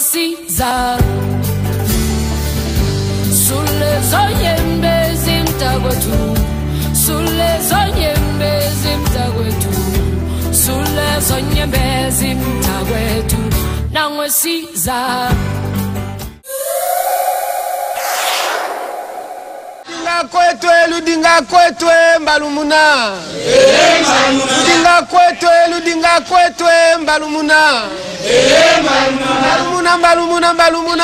nangwesiza Sule zonyembe zimtakwetu Sule zonyembe zimtakwetu Sule zonyembe zimtakwetu nangwesiza Ludinga kwetwe mbalumuna Ludinga kwetwe mbalumuna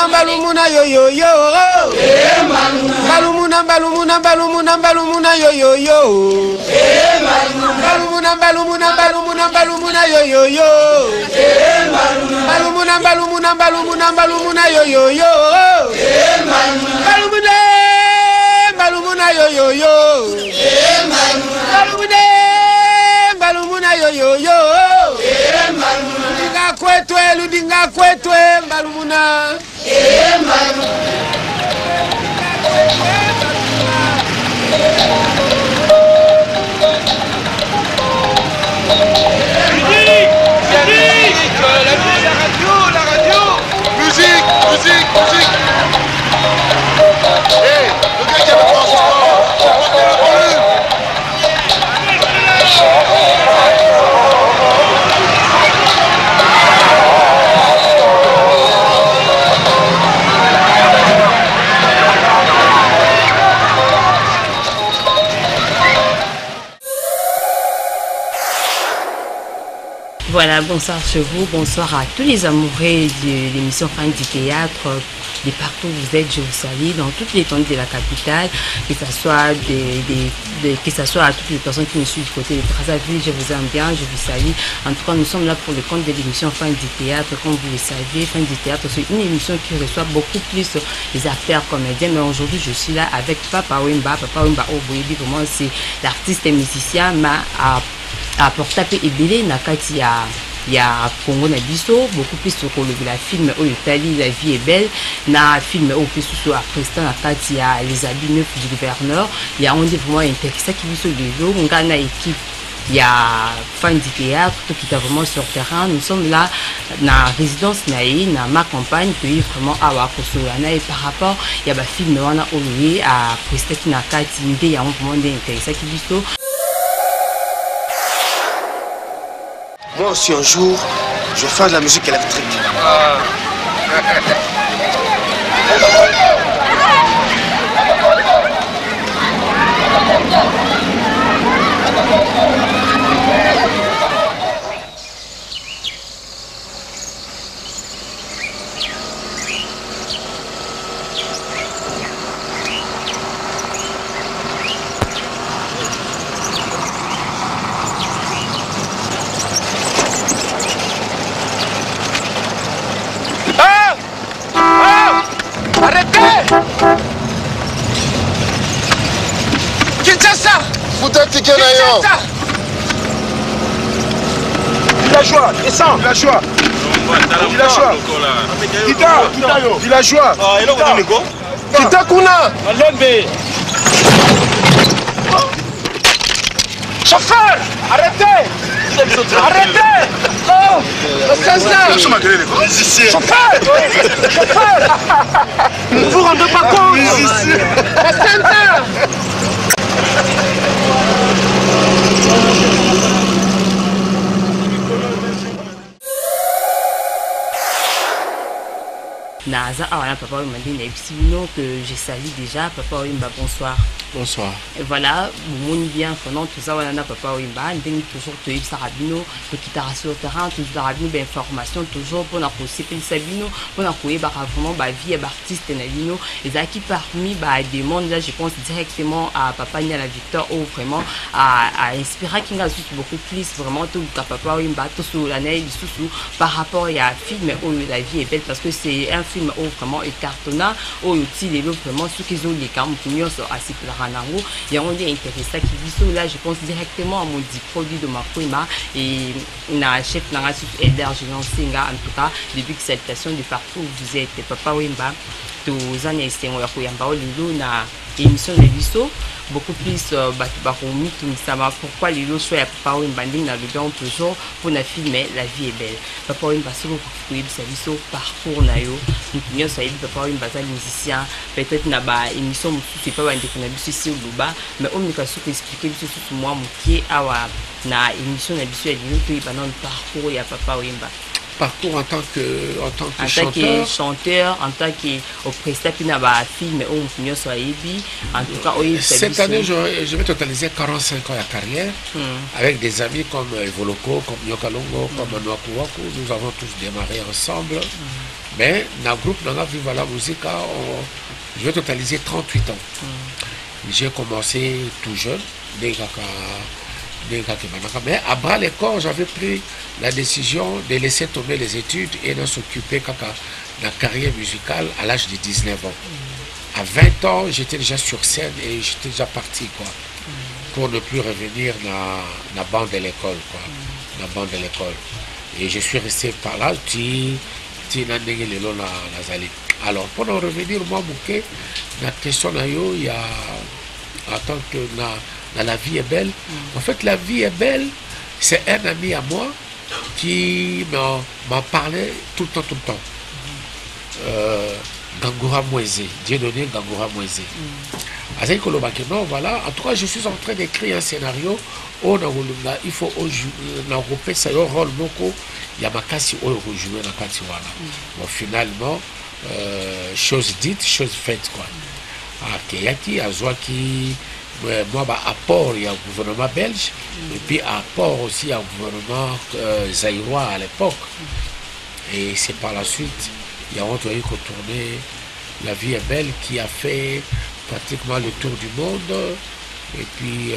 Mbalumuna yo yo yo Mbalumuna yo yo yo Mbalumuna yo yo yo Mbalumuna yo yo yo Balumuna yo yo yo Balumuna yo yo yo Ludinga kwetwe mbalumuna La radio musique hey, le gars qui a le transport, montez le volume. Voilà, bonsoir chez vous, bonsoir à tous les amoureux de l'émission Fin du Théâtre, de partout où vous êtes, je vous salue, dans toutes les étendues de la capitale, que ce soit à toutes les personnes qui me suivent du côté de Brazzaville, je vous aime bien, je vous salue. En tout cas, nous sommes là pour le compte de l'émission Fin du Théâtre, comme vous le savez. Fin du Théâtre, c'est une émission qui reçoit beaucoup plus les acteurs comédiens, mais aujourd'hui, je suis là avec Papa Wemba. Papa Wemba, vraiment, c'est l'artiste et musicien, apporté et belé nakati ya Congo na biso beaucoup plus sur le film au Italie la vie est belle na film au plus sur après ça nakati ya les habits neufs du gouverneur il y a on dit vraiment intéressant qui biso les jours on a équipe il y a Fin du Théâtre tout qui est vraiment sur terrain nous sommes là na résidence naïe na ma campagne puis vraiment à Wakosolana et par rapport il y a ba film on a oublié à prester qui nakati idée il y a vraiment intéressant qui biso. Moi aussi un jour, je vais faire de la musique électrique. Kinshasa! Foutez Villageois, descends! Villageois! Villageois! Kita kuna! Chauffeur! Arrêtez! Arrêtez! Oh! Chauffeur! Vous vous rendez pas compte? Naza Awana Papa Wemba que je salue déjà. Papa Wemba, bonsoir. Bonsoir. Et voilà, vous m'avez bien pendant tout ça, on a Papa Wemba, on a toujours Toïb Sarabino, pour qui t'a sur le terrain, toujours Sarabino, information, toujours pour la possibilité Sabino, pour la vraiment vie et artiste Nalino, et ça qui parmi des mondes là, je pense directement à Papa Nia la Victor, ou vraiment à inspirer qui a beaucoup plus vraiment tout le Papa Wemba, tout sur l'année, par rapport à un film où la vie est belle, parce que c'est un film où vraiment est cartonnant, où il y a vraiment ceux qui ont les camps, qui sont assez Ranango, il y a un intéressant qui dit là, je pense directement à mon dit produit de ma Makoima et na chef na Eder Singa en tout cas depuis que salutations de partout où vous êtes Papa Wemba tous années c'est on ya koyamba lulu na émission de biso beaucoup plus baromi tout ça pourquoi les lots soit papa ou une bandine dans le don toujours pour na filmer la vie est belle papa ou une basso pour ça biso parcours na yo nous ça papa ou une basal musicien peut-être na ba émission c'est pas bande qu'on a biso ici au Luba mais on me ka sou expliquer biso tout moi mokie awa na émission na biso ya dino to ba non parcours ya papa ou imba parcours en tant que chanteur, en tant que prestataire de film ou en tout cas cette année je vais totaliser 45 ans de carrière avec des amis comme Evoloko, comme Nyokalongo, comme Anuakuwaku. Nous avons tous démarré ensemble mais dans le groupe dans Viva la Musique je vais totaliser 38 ans. J'ai commencé tout jeune mais à bras les corps, j'avais pris la décision de laisser tomber les études et de s'occuper de la carrière musicale à l'âge de 19 ans. À 20 ans, j'étais déjà sur scène et j'étais déjà parti pour ne plus revenir dans la bande de l'école. Et je suis resté par là. Alors, pour en revenir, moi, la question il y a en tant que la vie est belle. En fait, la vie est belle, c'est un ami à moi qui m'en parlait tout le temps. Gangoura Mouezé, Dieu donné Gangoura Mouezé. Non, voilà. En tout cas, je suis en train d'écrire un scénario où il faut jouer ça rôle beaucoup. Il y a ma casse où jouer dans la bon, finalement, chose dite, chose faite quoi. Keyaki, Azwaki. Moi, apport il y a au gouvernement belge et puis apport aussi au gouvernement zaïrois à l'époque. Et c'est par la suite, il y a entendu qu'on tournait La vie est belle qui a fait pratiquement le tour du monde. Et puis,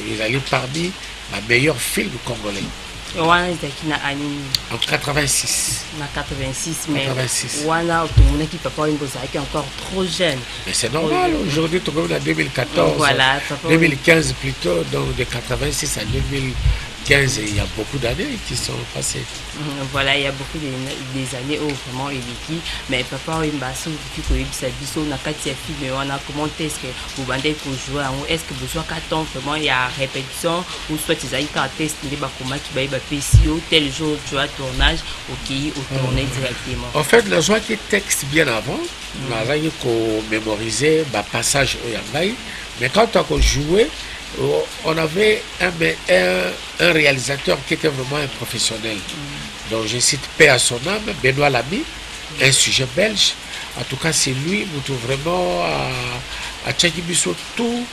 ils allaient parmi les meilleurs films congolais. En 86. En 86, mais 86. Papa est encore trop jeune. Mais c'est normal, aujourd'hui, tout comme en 2014, voilà, 2015 plutôt, donc de 86 à 2015, il y a beaucoup d'années qui sont passées. Voilà, il y a beaucoup des années où vraiment il est qui, mais papa, il m'a dit que on a quatre films, on a comment est-ce que vous bandez pour jouer, est-ce que vous jouez 4 ans, vraiment il y a répétition, ou soit ils ont un test, il y a PCO, tel jour tu as tournage, ok, au tourner directement. En fait, la joie qui texte bien avant, on a mémorisé le passage au Yangaï, mais quand on a joué, on avait un réalisateur qui était vraiment un professionnel. Donc je cite paix à son âme, Benoît Lamy, un sujet belge. En tout cas, c'est lui, nous trouvons vraiment à Tchakibiso tout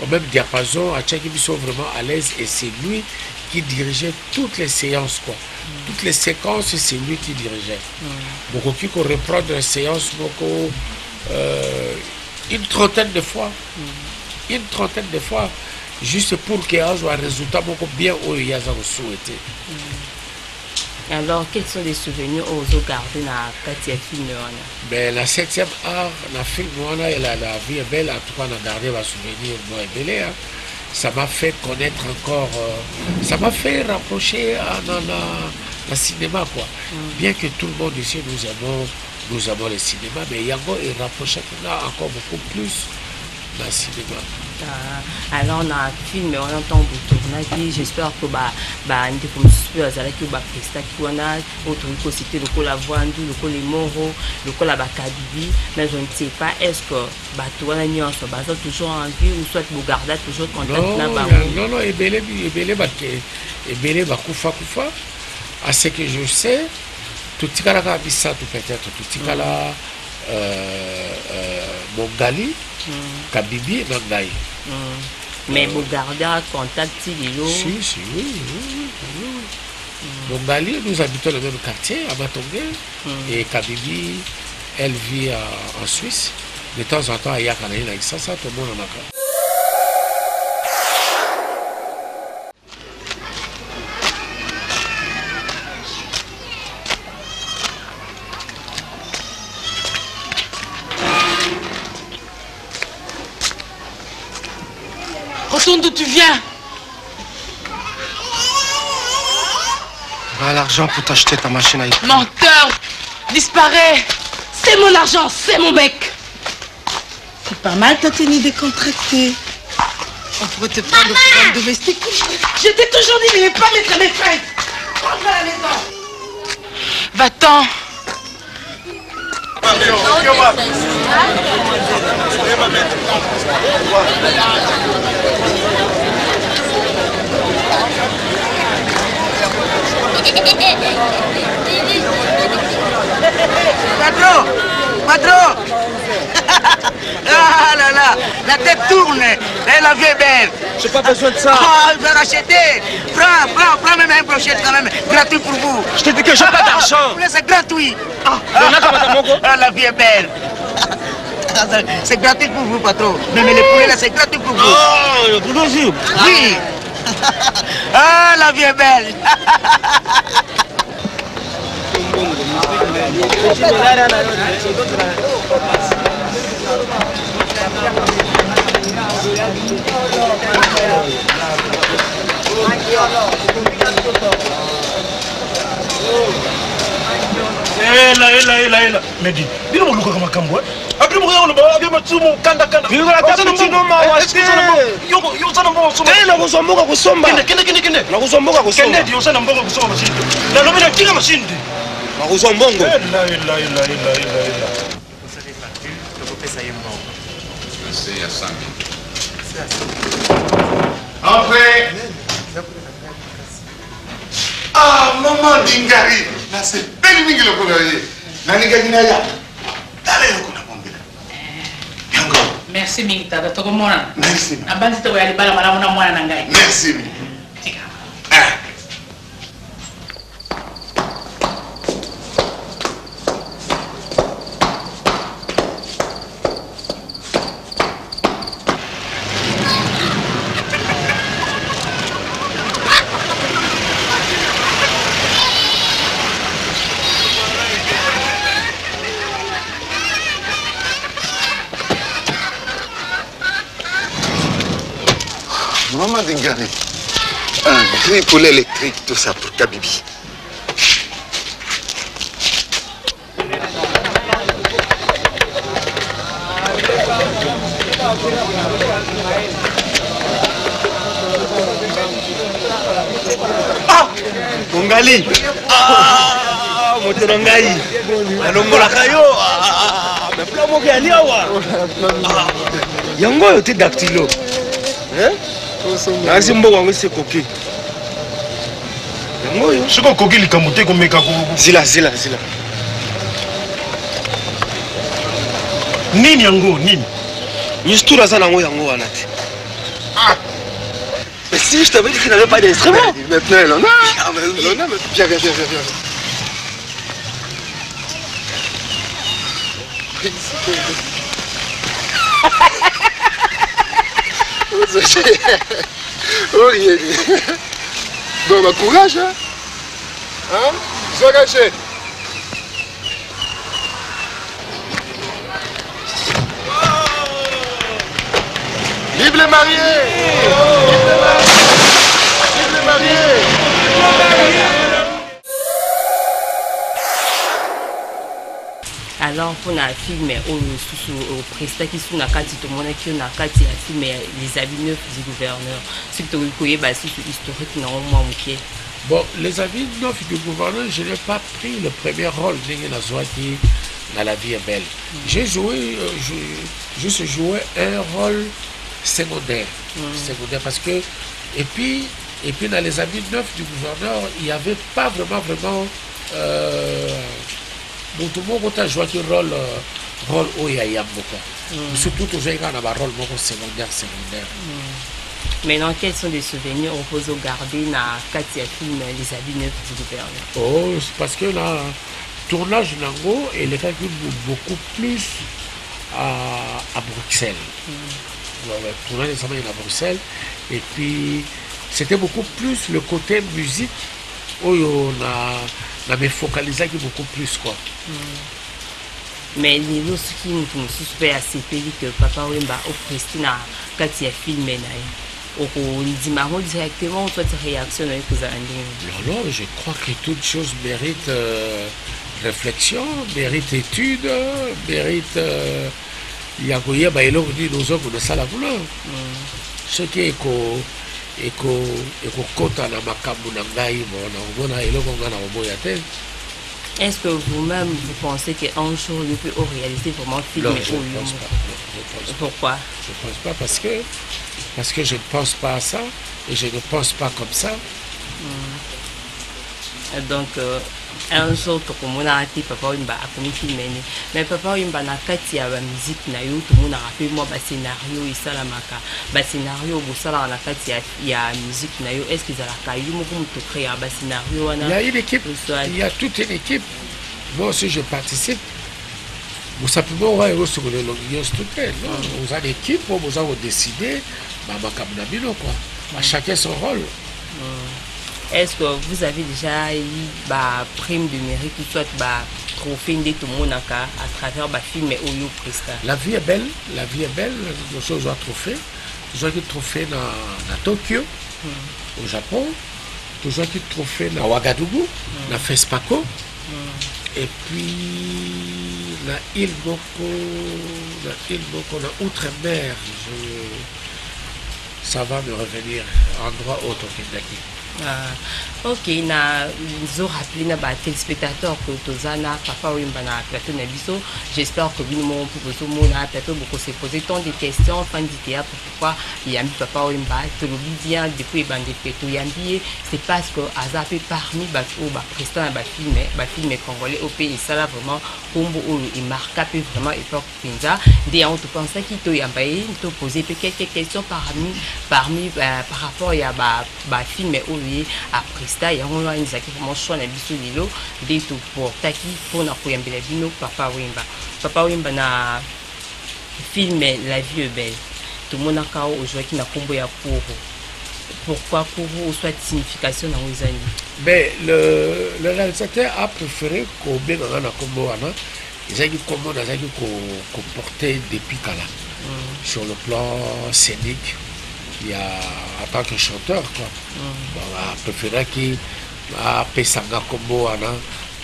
au même diapason, à Tchakibiso vraiment à l'aise, et c'est lui qui dirigeait toutes les séances, quoi. Toutes les séquences, c'est lui qui dirigeait. Beaucoup qui reprendre une séance, une trentaine de fois. Une trentaine de fois, juste pour qu'il y ait un résultat beaucoup bien où il y a souhaité. Alors, quels sont les souvenirs aux autres gardés dans la 4e film? Ben, la 7e art, la film, la vie est belle, en tout cas, on a gardé ma souvenir, moi et Belé. Ça m'a fait connaître encore, ça m'a fait rapprocher dans le cinéma, quoi. Bien que tout le monde ici, nous aimons le cinéma, mais Yango est rapproché encore beaucoup plus dans le cinéma. Alors on a un film, on entend beaucoup de tournage. J'espère que c'était le col à Voindou, le col les Moro, le col à Bakabibi, mais je ne sais pas, est-ce que tu as toujours en vie ou soit vous gardez toujours contact? Non, non, Ebele Bakufa, à ce que je sais, tout le monde a ça peut-être, tout le monde a Mongali, Kabibi et Nangaï. Mais vous gardez un contact, Si, oui. Mongali, nous habitons le même quartier, à Matongé, et Kabibi, elle vit en Suisse. De temps en temps, à Yakanaï, avec ça, tout le monde en a pas. Retourne d'où tu viens. Voilà l'argent pour t'acheter ta machine à écrire. Menteur. Disparais. C'est mon argent, c'est mon bec. pas mal ta tenue décontractée. On pourrait te prendre au programme domestique. Je t'ai toujours dit de ne pas mettre mes fringues. Rentre à la maison. Va-t'en. Patron, patron. Ah là là, la tête tourne. Et la vie est belle. J'ai pas besoin de ça. Ah, je vais racheter. Prends même un brochette quand même. Gratuit pour vous. Je te dis que j'ai pas d'argent. C'est gratuit. La vie est belle. C'est gratuit pour vous, patron. Même les poulets là, c'est gratuit pour vous. Oh, pour nous. Oui. Ah, la vie est belle. Hela. Medi. Bila muluka kama kambwa. Abili muluka kama abili matsumu kanda. Bila tata mtino mawasi. Yo sana mboga kusoma. Na kuzomboka kusomba. Kende. Na kuzomboka kusomba. Kende yo sana mboga kusoma mashindi. Na lomina kinga mashindi. Na kuzombongo. Hela. C'est à 5 000. Entrez. Ah, maman Dingari. Là, c'est belle mingi le colorier. Nani Gadinaya. Allez, le coup de Merci mingi tata toko mona. Merci. Abandi to yali bala mala mona mwana nangai. Merci. Maman Dingari, un gris poulet électrique, tout ça pour Kabibi. Ah, Mongali. Ah, Motorangai. Alongolakayo. Mais plein mot qui awa. Yango yote dactylo. Hein? Nazi mboga wangu se koki. Yango yo. Siko koki likamute ko meka ko. Zila. Nini yango nini? Nistura sana yango wanati. Ah. Mais si je t'avais dit qu'il n'avait pas d'instrument. Maintenant, elle en a. Elle en a, mais viens. Oh, bon, bah, courage, hein? Ils ont gâché. Vive les mariés! Vive les mariés! Alors pour la film au prestat qui sont na kati to mona qui na kati ya film les habits neufs du gouverneur c'est que vous voyez bah c'est historique non moi moké. Bon, les habits neufs du gouverneur, je n'ai pas pris le premier rôle dans La vie est belle. J'ai joué juste joué un rôle secondaire parce que et puis dans les habits neufs du gouverneur, il n'y avait pas vraiment bon, tout le monde a joué un rôle où il y a beaucoup. Surtout toujours il y a un rôle secondaire. Maintenant, quels sont les souvenirs on peut garder dans Katia film les habits neufs du gouverneur? Oh, c'est parce que là, tournage Nango et les calculs beaucoup plus à Bruxelles. Le tournage des habits à Bruxelles et puis c'était beaucoup plus le côté musique où on a focalisé beaucoup plus quoi. Mais les autres qui nous super assez payés que papa Wemba au Christina quand il a filmé au Dimarro directement toi tu réactionnes avec les Indiens. Non, je crois que toute chose mérite réflexion, mérite étude, mérite il y a quoi bah il dit nous autres on ça la couleur ce qui est kota na makambo na ngai bon na eloko ngana oboya te. Est-ce que vous-même vous pensez qu'un jour il peut réaliser vraiment film? Non, je ne pense pas. Pourquoi? Je ne pense pas parce que je ne pense pas à ça et je ne pense pas comme ça. Donc un jour comme on a dit papa Wimba a commis film mais papa Wimba na kati ya musique na yo tout le monde a rappelé moi ba scénario et ça la maka ba scénario bo sala na kati ya musique na yo est-ce que ça la kayu mo comme to créer ba scénario wana? Il y a une équipe, il y a toute une équipe. Moi aussi je participe. Vous simplement ouais au sur le longueur tout le temps. Vous avez l'équipe pour vous avoir décidé ba makambo na bino quoi. À chacun son rôle. Est-ce que vous avez déjà eu bah, prime de mérite ou soit bah, trophée de tout le monde à travers le film et Oyo Presta? La vie est belle, nous sommes un trophée. Nous avons un trophée dans Tokyo, au Japon. Nous avons un trophée dans Ouagadougou, dans Fespaco. Et puis, dans île Moko, dans Outre-mer. Ça va me revenir endroit autre que Daki. Ok, na zo rappelé na ba téléspectateurs que tozana papa Wimba na plateau na biso. J'espère que vous nous pouvez mo na plateau beaucoup se poser tant de questions fan du théâtre pourquoi il y a mis papa Wimba tout le bien depuis bande plateau yambi c'est parce que azapé parmi ba o ba président ba film congolais au pays ça là vraiment combo il marque vraiment époque pinza des on te pensait qu'il to yambaye to poser quelques questions parmi par rapport à ba film après ça il y a un vraiment choix na biso lilo de tout pour taki pour na koyambela bino papa Wimba na film La vie est belle tout le monde a kao aujourd'hui qui na kombo ya Kourou. Pourquoi Kourou soit signification na wizani? Mais le réalisateur a préféré qu'on bien na kombo ana ezaki kombo na zaki ko porter depuis kala sur le plan scénique. Il y a en tant que chanteur quoi. On préférait qu'il a pesanga combo ana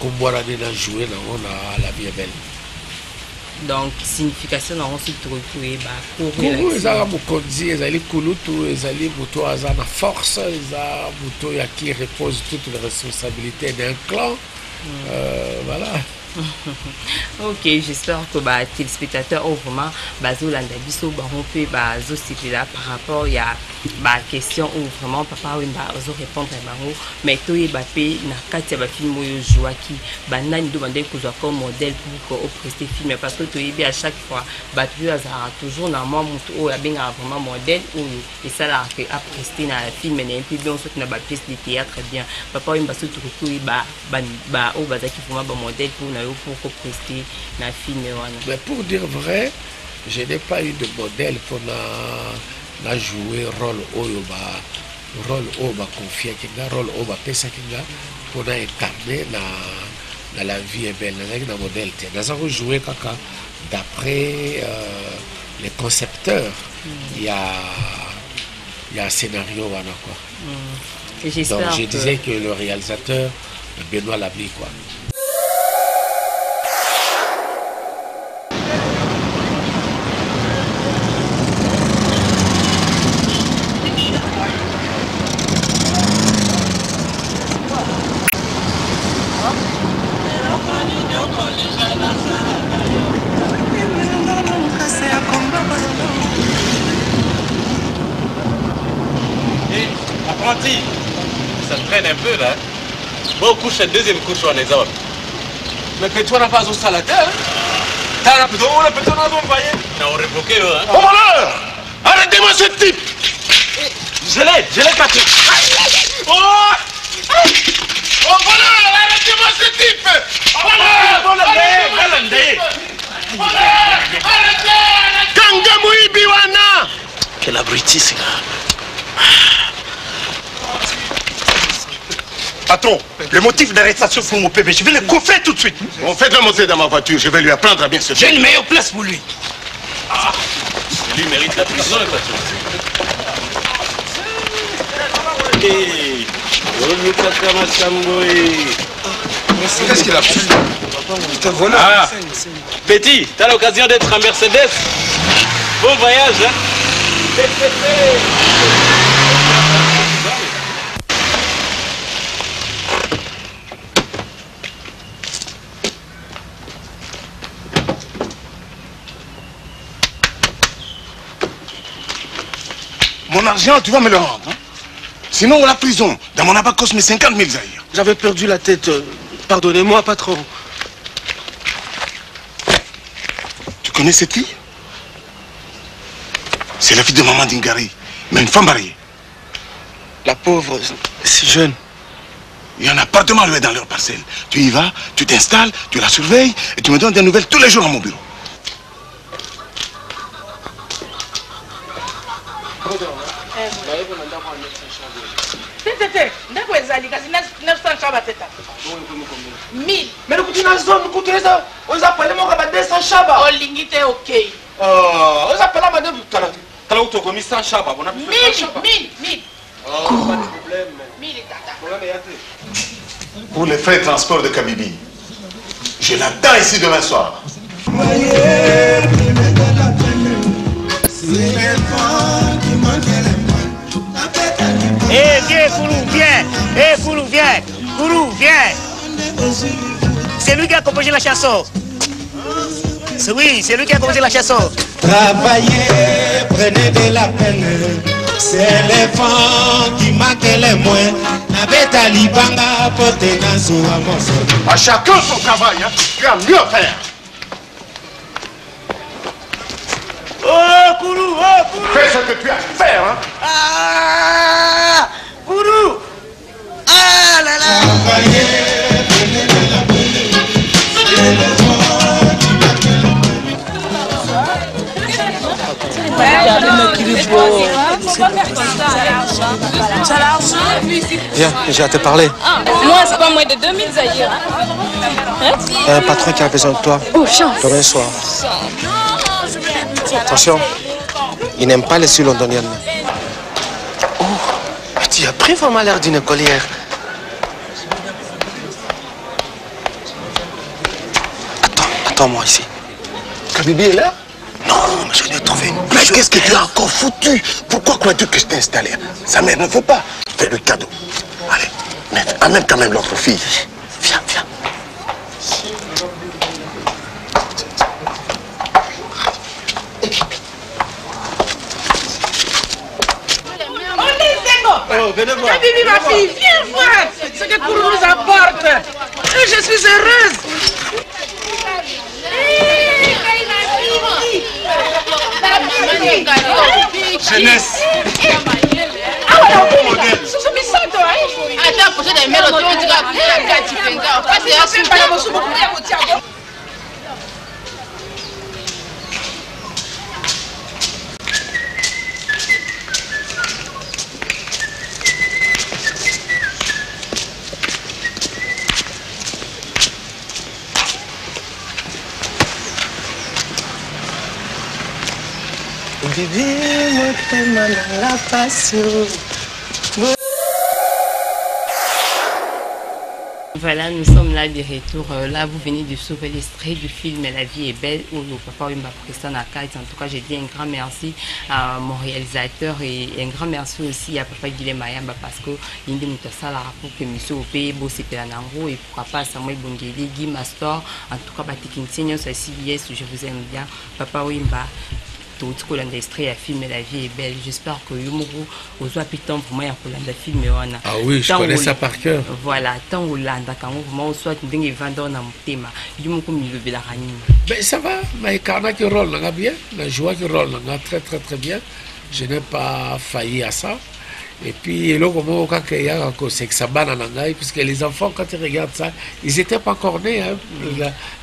na jouer dans La vie est belle. Donc signification na on se trouver ba Kourou ezala mokonzi ezali kulutu ezali moto aza na force eza moto ya qui repose toutes les responsabilités d'un clan. Voilà. Ok, j'espère que les téléspectateurs ont vraiment bazolanda biso barompe bazo là par rapport à la question où vraiment papa Wimba ozo répondre à bango mais toye bapé na kati ya film oyo joaki banani demander que soit comme modèle pour que prester film parce que toye bien à chaque fois batu azara toujours na moi mutu oyo abenga vraiment modèle oyo et ça là que a prester na film na un peu bien soit na ba pièce de théâtre bien papa Wimba se trouve ba o bazaki vraiment ba modèle pour prester na film. Mais pour dire vrai, je n'ai pas eu de modèle pour na jouer rôle au ba confier kinga rôle au ba pesa kinga pour na incarner na La vie est belle na modèle te na jouer kaka d'après les concepteurs. Il y a un scénario wana quoi. Donc je disais que le réalisateur Benoît Labli quoi. Ça traîne un peu là. Bon, couche la deuxième couche on les a. Mais que toi n'a pas au salateur. T'as un peu on a peut-être envoyé. On révoqué hein. Oh malheur! Arrêtez-moi ce type! Je l'ai caché. Oh! Oh voleur! Arrêtez-moi ce type! Arrêtez! Kangamui Biwana! Quel abruti c'est là. Patron, le motif d'arrestation pour mon bébé, je vais le coffrer tout de suite. Bon, faites-le monter dans ma voiture, je vais lui apprendre à bien se faire. J'ai une meilleure place pour lui. Ah, lui mérite la prison, le patron. Qu'est-ce qu'il a fait? Petit, t'as l'occasion d'être un Mercedes. Bon voyage, hein. Mon argent, tu vas me le rendre. Hein? Sinon, la prison. Dans mon abacos, mes 50 000 zaïrs. J'avais perdu la tête. Pardonnez-moi, patron. Tu connais cette fille? C'est la fille de maman Dingari, mais une femme mariée. La pauvre, si jeune. Il y a un appartement loué dans leur parcelle. Tu y vas, tu t'installes, tu la surveilles et tu me donnes des nouvelles tous les jours à mon bureau. Mais nous continuons à zone, nous continuons à on appelle mon rabat 200 chaba. Oh, l'ingité, ok. On appelle la madame tout à l'heure. Tu as autour commis 100 chaba. 1000. Oh, pas de problème. 1000 Pour les frais de transport de Kabibi, je l'attends ici demain soir. Eh, viens, Kourou, viens. Eh, Kourou, viens. Kourou, viens. C'est lui qui a composé la chanson. Oui, c'est lui qui a composé la chanson. Travaillez, prenez de la peine. C'est les vents qui manquent les moins. N'avait talibanga porté dans son amour. À chacun son travail, hein. Tu as mieux faire. Oh, Kourou, oh, Kourou. Fais ce que tu as à faire, hein. Ah, Kourou. Ah là là. Travaillez, prenez de la peine. C'est les vents qui manquent les moins. Tu as l'argent? Viens, j'ai à te parler. Moi, c'est pas moins de 2000 zaïrs. Il y a un patron qui a besoin de toi. Oh, chance. Demain soir. Attention, il n'aime pas les Sud londoniennes. Oh, mais tu as pris vraiment l'air d'une collière. Attends-moi ici. Kabibi est là? Non, mais je l'ai trouvé. Mais qu'est-ce que tu as encore foutu? Pourquoi crois-tu que je t'ai installé? Sa mère ne veut pas. Fais le cadeau. Allez, mais amène quand même l'autre fille. Viens, viens. Oh, venez voir. Bibi, ma fille, viens voir ce que Kourou nous apporte. Et je suis heureuse. Jeunesse. Ah, voilà, c'est ce missage, toi. Attends, pour ça, des mères, tu vas dire que tu fais un Parce que c'est pas la motion pour vous. Bibi, moi t'aime la passion. Voilà, nous sommes là de retour. Là, vous venez de sauver l'extrait du film La vie est belle où le papa m'a presté en carte. En tout cas, j'ai dit un grand merci à mon réalisateur et un grand merci aussi à papa Guilhem Mayamba parce que il nous a ça pour que monsieur Opé bosse Pelanango et pourquoi pas Samuel Bongeli, Guy Mastor. En tout cas, Batikinsigno, c'est CBS, je vous aime bien. Papa Wimba. Tout ce qu'on a extrait à film La vie est belle. J'espère que Yumuru aux piton pour moi pour la film Ah oui, je connais ça par cœur. Voilà, tant au landa quand on soit dingue vendeur dans mon thème. Yumuru me lever la ranime. Mais ça va, mais Karna qui rôle là bien, la joie qui rôle là très très très bien. Je n'ai pas failli à ça. Et puis, là, comment c'est que ça banane puisque les enfants, quand ils regardent ça, ils n'étaient pas encore nés, hein,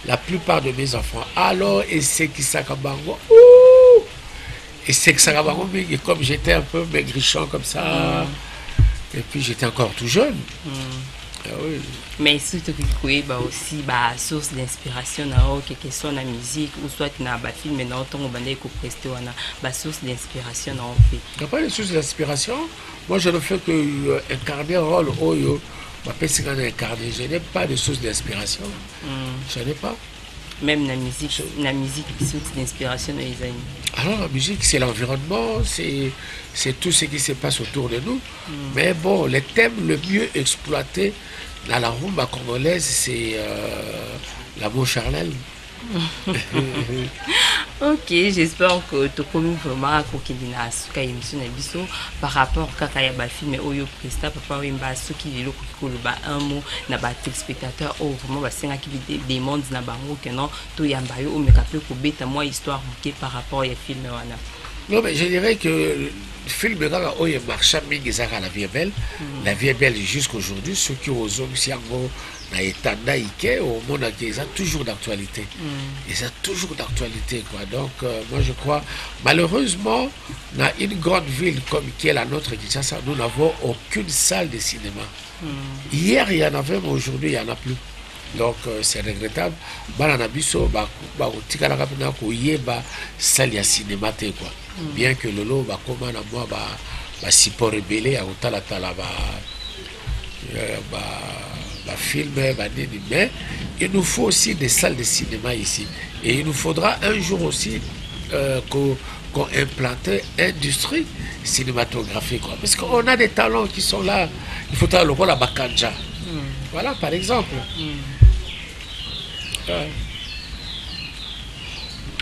la plupart de mes enfants. Alors, et c'est qui s'accabango. Et c'est que ça et comme j'étais un peu maigrichon comme ça, et puis j'étais encore tout jeune. Ah oui. Mais surtout que bah aussi bah source d'inspiration quelque soit la musique ou soit dans le film mais non tant on va prester bah source d'inspiration on fait. Il n'y a pas de source d'inspiration. Moi je ne fais que incarner un rôle oyo. Je n'ai pas de source d'inspiration. Je n'ai pas. Même la musique c'est l'inspiration de les amis. Alors la musique, c'est l'environnement, c'est tout ce qui se passe autour de nous. Mais bon, le thème le mieux exploité dans la rumba congolaise, c'est l'amour charnel. Ok, j'espère que tu commis vraiment kokindina suka émission na biso par rapport kaka ya ba film oyo presta papa wimba soki lelo kokoloba un mot na ba téléspectateur o vraiment ba senga ki des mondes na bango que non to yamba yo o meka pe ko beta moi histoire bouquet par rapport ya film wana. Non, mais je dirais que le film de Gaga Oye Marcha Mingezaka La Vie est Belle, La Vie est Belle jusqu'aujourd'hui, ceux qui ont Siango, Naetanda Ike, au monde ils ont toujours d'actualité. Ils ont toujours d'actualité, quoi. Donc, moi je crois, malheureusement, dans une grande ville comme qui est la nôtre, Kinshasa, nous n'avons aucune salle de cinéma. Hier, il y en avait, mais aujourd'hui, il n'y en a plus. Donc c'est regrettable. Balanabiso, tika na ko yeba salle ya cinéma te quoi. Bien que lolo ba koma na moi ba support rebelle ya otala tala ba film ba nini, mais il nous faut aussi des salles de cinéma ici et il nous faudra un jour aussi qu'on implante industrie cinématographique quoi. Parce qu'on a des talents qui sont là. Il faut le voir la Bakanja. Voilà par exemple.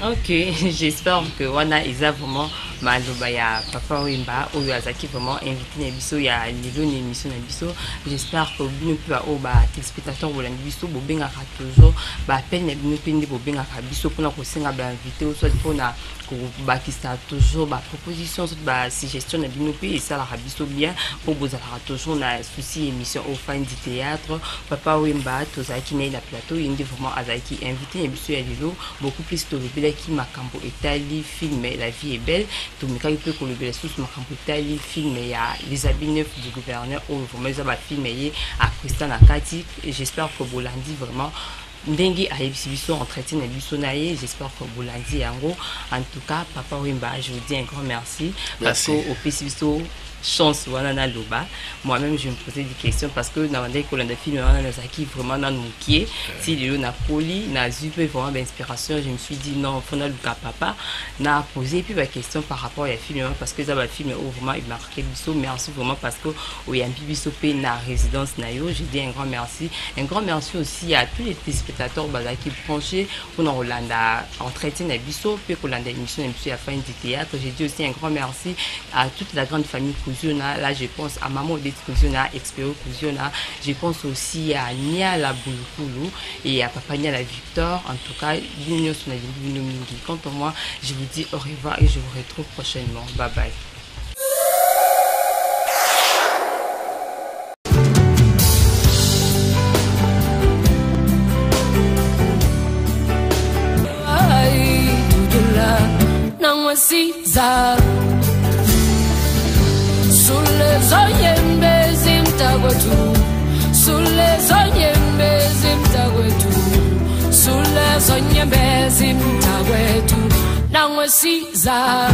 Ok, j'espère que wana isa vraiment maloba ya papa wimba oyo azaki vraiment invité na biso ya lelo na émission na biso. J'espère que bino pe o ba téléspectateur bolandi biso bobengaka toujours ba appel na bino pe ndi bobengaka biso pona ko senga ba invité soit pona ko bakisa toujours ba proposition soit ba suggestion na bino pe ça la biso bien pour vous avoir toujours na souci émission au fin du théâtre papa wimba tozaki na plateau indi vraiment azaki invité na biso ya lelo beaucoup plus to qui makambo etali film La Vie est Belle to mekaki pe ko lebela sous makambo etali film ya les habits neufs du gouverneur au vraiment ça va film yé à Christian Akati et j'espère que Bolandi vraiment ndenge ayebisi biso entretien na biso na ye. J'espère que Bolandi yango en tout cas papa Wimba je vous dis un grand merci. Parce que au biso chance wana loba moi-même je me posais des questions parce que dans les colonnes film wana nazaki vraiment dans mokié si lelo na poli na zupe vraiment d'inspiration je me suis dit non fona luka papa na poser puis la question par rapport à film parce que ça va film vraiment il marqué biso merci vraiment parce que oyambi biso pe na résidence na yo je dis un grand merci aussi à tous les téléspectateurs bazaki branchés pour Rolanda entretien na biso pe Rolanda émission na biso à fin du théâtre. Je dis aussi un grand merci à toute la grande famille là je pense à Maman Odette Kuziona, Expéro Kuziona, je pense aussi à Nia la Boulou et à Papa Nia la Victor. En tout cas, quant à moi, je vous dis au revoir et je vous retrouve prochainement. Bye bye. Sule zonyembe zimtagwetu, sule zonyembe zimtagwetu, sule zonyembe zimtagwetu, nangwe siza.